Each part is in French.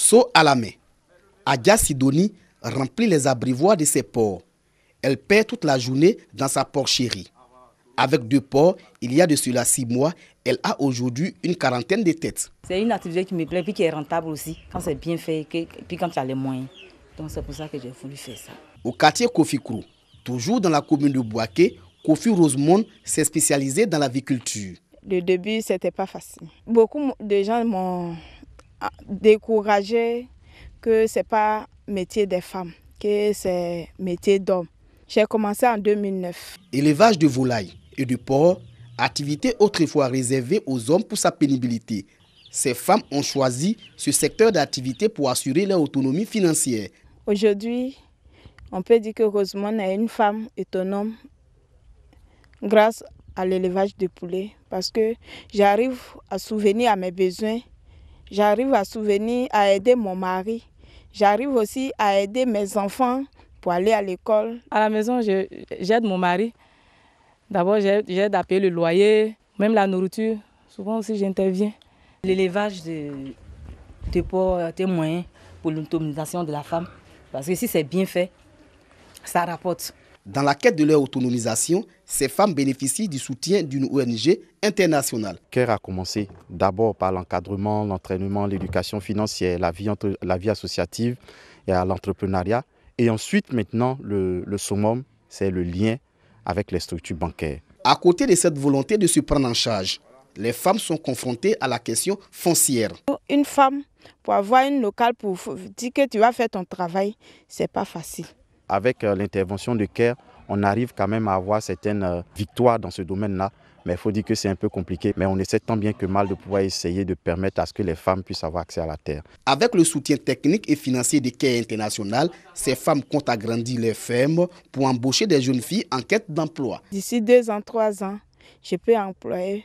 Seau à la main, Adja Sidoni remplit les abreuvoirs de ses porcs. Elle perd toute la journée dans sa porcherie. Avec 2 porcs, il y a de cela 6 mois, elle a aujourd'hui une quarantaine de têtes. C'est une activité qui me plaît et qui est rentable aussi, quand c'est bien fait et puis quand il y a les moyens. Donc c'est pour ça que j'ai voulu faire ça. Au quartier Kofi Krou, toujours dans la commune de Bouaké, Kofi Rosemond s'est spécialisé dans l'aviculture. Le début, c'était pas facile. Beaucoup de gens m'ont découragé que c'est pas métier des femmes, que c'est métier d'hommes. J'ai commencé en 2009. Élevage de volailles et de porcs, activité autrefois réservée aux hommes pour sa pénibilité. Ces femmes ont choisi ce secteur d'activité pour assurer leur autonomie financière. Aujourd'hui, on peut dire que Rosemond est une femme autonome grâce à l'élevage de poulets parce que j'arrive à subvenir à mes besoins, j'arrive à subvenir à aider mon mari, j'arrive aussi à aider mes enfants pour aller à l'école. À la maison, j'aide mon mari. D'abord, j'aide à payer le loyer, même la nourriture. Souvent aussi, j'interviens. L'élevage de porcs est un moyen pour l'autonomisation de la femme. Parce que si c'est bien fait, ça rapporte. Dans la quête de leur autonomisation, ces femmes bénéficient du soutien d'une ONG internationale. CARE a commencé d'abord par l'encadrement, l'entraînement, l'éducation financière, la vie associative et à l'entrepreneuriat. Et ensuite, maintenant, le summum, c'est le lien avec les structures bancaires. À côté de cette volonté de se prendre en charge, les femmes sont confrontées à la question foncière. Une femme, pour avoir une locale, pour dire que tu vas faire ton travail, c'est pas facile. Avec l'intervention de CARE, on arrive quand même à avoir certaines victoires dans ce domaine-là. Mais il faut dire que c'est un peu compliqué. Mais on essaie tant bien que mal de pouvoir essayer de permettre à ce que les femmes puissent avoir accès à la terre. Avec le soutien technique et financier de CARE International, ces femmes comptent agrandir les fermes pour embaucher des jeunes filles en quête d'emploi. D'ici 2 ans, 3 ans, je peux employer.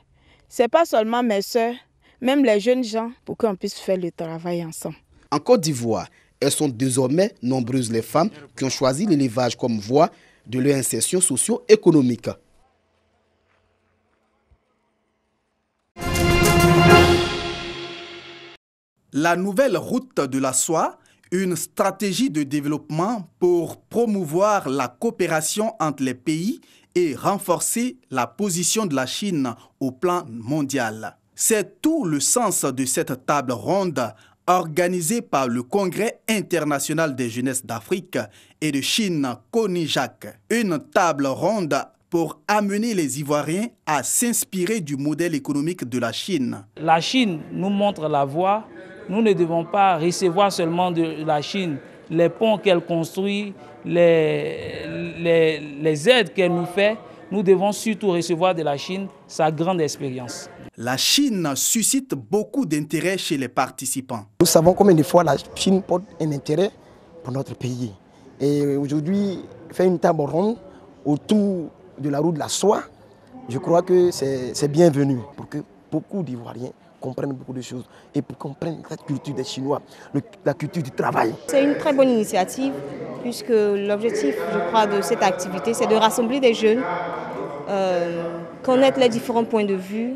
Ce n'est pas seulement mes soeurs, même les jeunes gens, pour qu'on puisse faire le travail ensemble. En Côte d'Ivoire, elles sont désormais nombreuses les femmes qui ont choisi l'élevage comme voie de leur insertion socio-économique. La nouvelle route de la soie, une stratégie de développement pour promouvoir la coopération entre les pays et renforcer la position de la Chine au plan mondial. C'est tout le sens de cette table ronde organisée par le Congrès international des jeunesses d'Afrique et de Chine, CONIJAC. Une table ronde pour amener les Ivoiriens à s'inspirer du modèle économique de la Chine. La Chine nous montre la voie. Nous ne devons pas recevoir seulement de la Chine les ponts qu'elle construit, les aides qu'elle nous fait. Nous devons surtout recevoir de la Chine sa grande expérience. La Chine suscite beaucoup d'intérêt chez les participants. Nous savons combien de fois la Chine porte un intérêt pour notre pays. Et aujourd'hui, faire une table ronde autour de la route de la soie, je crois que c'est bienvenu pour que beaucoup d'Ivoiriens comprennent beaucoup de choses et pour comprendre la culture des Chinois, la culture du travail. C'est une très bonne initiative puisque l'objectif, je crois, de cette activité, c'est de rassembler des jeunes, connaître les différents points de vue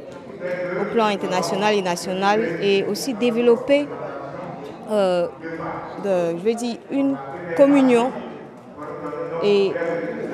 au plan international et national et aussi développer une communion et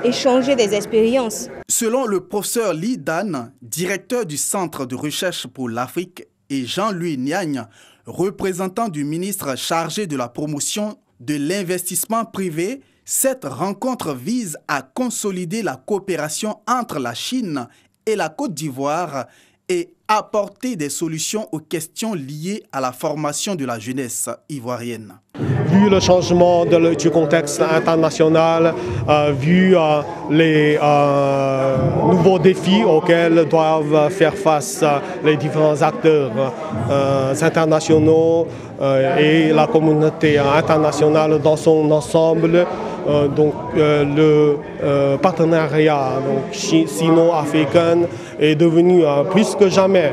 échanger des expériences. Selon le professeur Li Dan, directeur du Centre de recherche pour l'Afrique, et Jean-Louis Niagne, représentant du ministre chargé de la promotion de l'investissement privé, cette rencontre vise à consolider la coopération entre la Chine et la Côte d'Ivoire et apporter des solutions aux questions liées à la formation de la jeunesse ivoirienne. Vu le changement du contexte international, vu les nouveaux défis auxquels doivent faire face les différents acteurs internationaux et la communauté internationale dans son ensemble, le partenariat sino-africain est devenu plus que jamais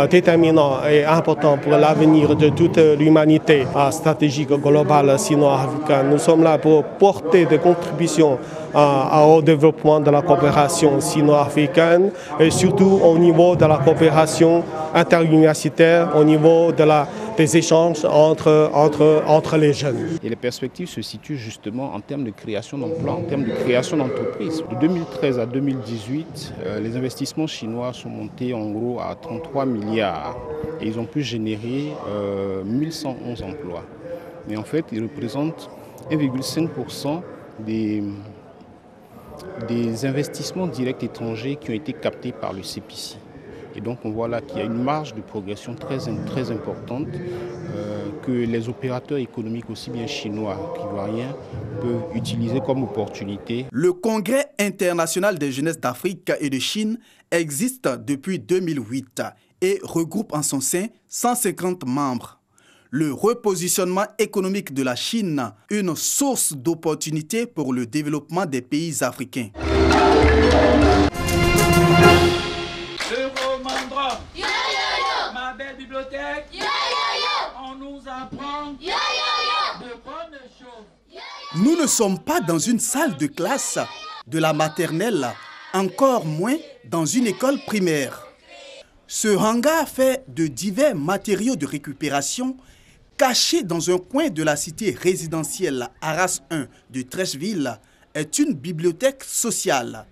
déterminant et important pour l'avenir de toute l'humanité. La stratégie globale sino-africaine, nous sommes là pour porter des contributions au développement de la coopération sino-africaine et surtout au niveau de la coopération interuniversitaire, au niveau des des échanges entre les jeunes. Et les perspectives se situent justement en termes de création d'emplois, en termes de création d'entreprises. De 2013 à 2018, les investissements chinois sont montés en gros à 33 milliards et ils ont pu générer 1111 emplois. Mais en fait, ils représentent 1,5% des investissements directs étrangers qui ont été captés par le CPC. Et donc on voit là qu'il y a une marge de progression très importante que les opérateurs économiques, aussi bien chinois qu'ivoiriens, peuvent utiliser comme opportunité. Le Congrès international des jeunesses d'Afrique et de Chine existe depuis 2008 et regroupe en son sein 150 membres. Le repositionnement économique de la Chine, une source d'opportunités pour le développement des pays africains. Le Romandrom, ma belle bibliothèque, on nous apprend de bonnes choses. Nous ne sommes pas dans une salle de classe de la maternelle, encore moins dans une école primaire. Ce hangar fait de divers matériaux de récupération caché dans un coin de la cité résidentielle Arras 1 de Treichville est une bibliothèque sociale.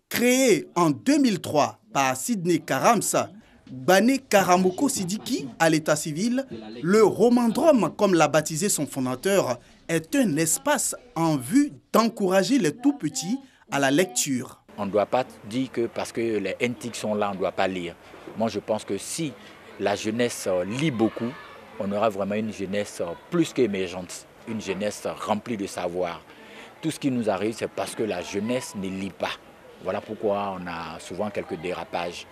Créée en 2003 par Sidney Karamsa, Bané Karamoko Sidiki à l'état civil, le Romandrom, comme l'a baptisé son fondateur, est un espace en vue d'encourager les tout-petits à la lecture. On ne doit pas dire que parce que les NTIC sont là, on ne doit pas lire. Moi, je pense que si la jeunesse lit beaucoup, on aura vraiment une jeunesse plus qu'émergente, une jeunesse remplie de savoir. Tout ce qui nous arrive, c'est parce que la jeunesse ne lit pas. Voilà pourquoi on a souvent quelques dérapages.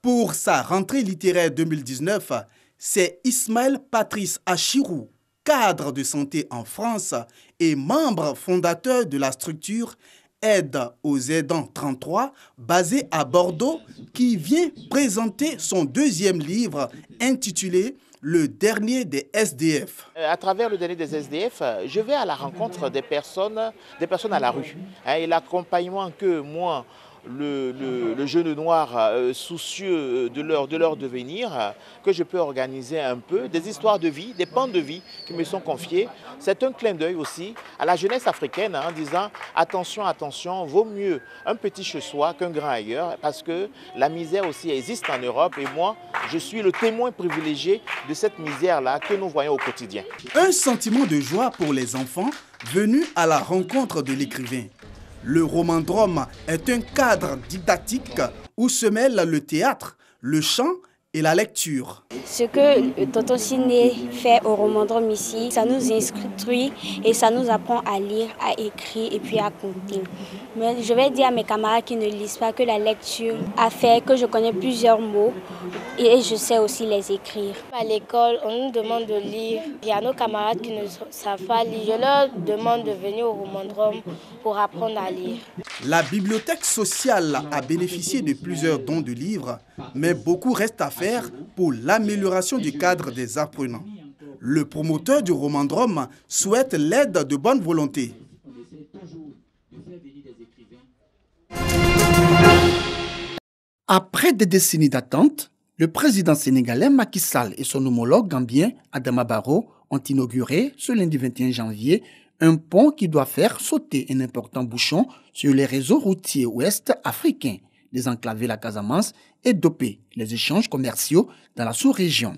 Pour sa rentrée littéraire 2019, c'est Ismaël Patrice Achirou, cadre de santé en France et membre fondateur de la structure Aide aux aidants 33, basée à Bordeaux, qui vient présenter son deuxième livre intitulé « Le dernier des SDF ». À travers le dernier des SDF, je vais à la rencontre des personnes à la rue. Et l'accompagnement que moi, le jeune noir soucieux de leur devenir, que je peux organiser un peu, des histoires de vie, des pans de vie qui me sont confiés. C'est un clin d'œil aussi à la jeunesse africaine en disant attention, attention, vaut mieux un petit chez soi qu'un grand ailleurs parce que la misère aussi existe en Europe et moi, je suis le témoin privilégié de cette misère-là que nous voyons au quotidien. Un sentiment de joie pour les enfants venus à la rencontre de l'écrivain. Le Romandrom est un cadre didactique où se mêlent le théâtre, le chant et la lecture. Ce que Tonton Sidney fait au Romandrom ici, ça nous instruit et ça nous apprend à lire, à écrire et puis à compter. Mais je vais dire à mes camarades qui ne lisent pas que la lecture a fait que je connais plusieurs mots et je sais aussi les écrire. À l'école, on nous demande de lire. Il y a nos camarades qui ne savent pas lire. Je leur demande de venir au Romandrom pour apprendre à lire. La bibliothèque sociale a bénéficié de plusieurs dons de livres, mais beaucoup reste à faire pour l'amélioration du cadre des apprenants. Le promoteur du Romandrom souhaite l'aide de bonne volonté. Après des décennies d'attente, le président sénégalais Macky Sall et son homologue gambien Adama Barrow ont inauguré ce lundi 21 janvier un pont qui doit faire sauter un important bouchon sur les réseaux routiers ouest africains, désenclaver la Casamance et doper les échanges commerciaux dans la sous-région.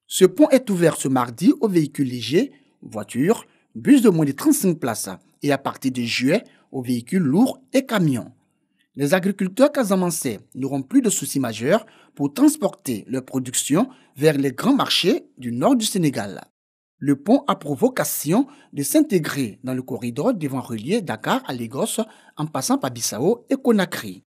Ce pont est ouvert ce mardi aux véhicules légers, voitures, bus de moins de 35 places et à partir de juillet aux véhicules lourds et camions. Les agriculteurs casamançais n'auront plus de soucis majeurs pour transporter leur production vers les grands marchés du nord du Sénégal. Le pont a pour vocation de s'intégrer dans le corridor devant relier Dakar à Lagos en passant par Bissau et Conakry.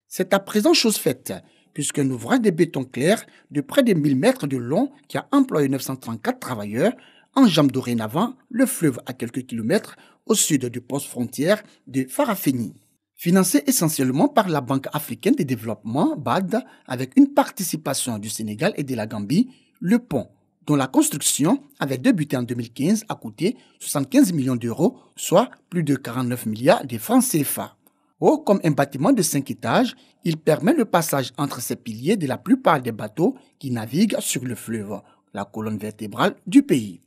C'est à présent chose faite, puisqu'un ouvrage de béton clair de près de 1000 mètres de long qui a employé 934 travailleurs enjambe dorénavant le fleuve à quelques kilomètres au sud du poste frontière de Farafenni. Financé essentiellement par la Banque africaine de développement, BAD, avec une participation du Sénégal et de la Gambie, le pont, dont la construction avait débuté en 2015, a coûté 75 millions d'euros, soit plus de 49 milliards de francs CFA. Haut comme un bâtiment de 5 étages, il permet le passage entre ses piliers de la plupart des bateaux qui naviguent sur le fleuve, la colonne vertébrale du pays.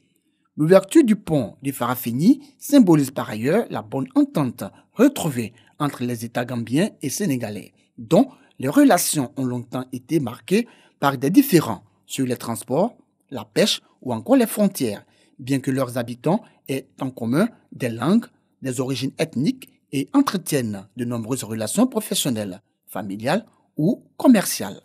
L'ouverture du pont de Farafenni symbolise par ailleurs la bonne entente retrouvée entre les États gambiens et sénégalais, dont les relations ont longtemps été marquées par des différends sur les transports, la pêche ou encore les frontières, bien que leurs habitants aient en commun des langues, des origines ethniques et entretiennent de nombreuses relations professionnelles, familiales ou commerciales.